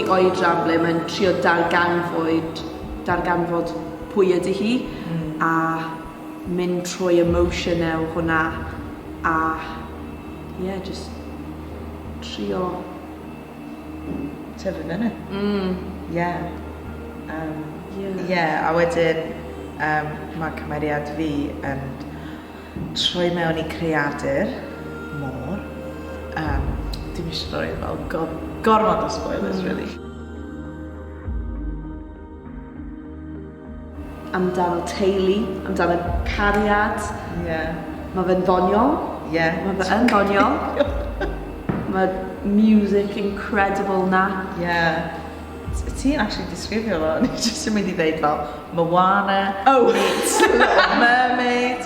Oedran ble mae'n trio darganfod pwy ydy hi a mynd trwy emosiynau o hwnna a just trio tyfu fyny. A wedyn mae cymeriad fi yn troi mewn I creadur môr. Dim eisiau rhoi fel gormod o spoilers, really. Amdano teulu, amdano cariad. Mae fe'n ddoniol. Mae fe'n ddoniol. Mae music incredible na. Ti'n actually disgrifio fo, ni jyst yn mynd I ddeud fel Moana, meets Little Mermaid.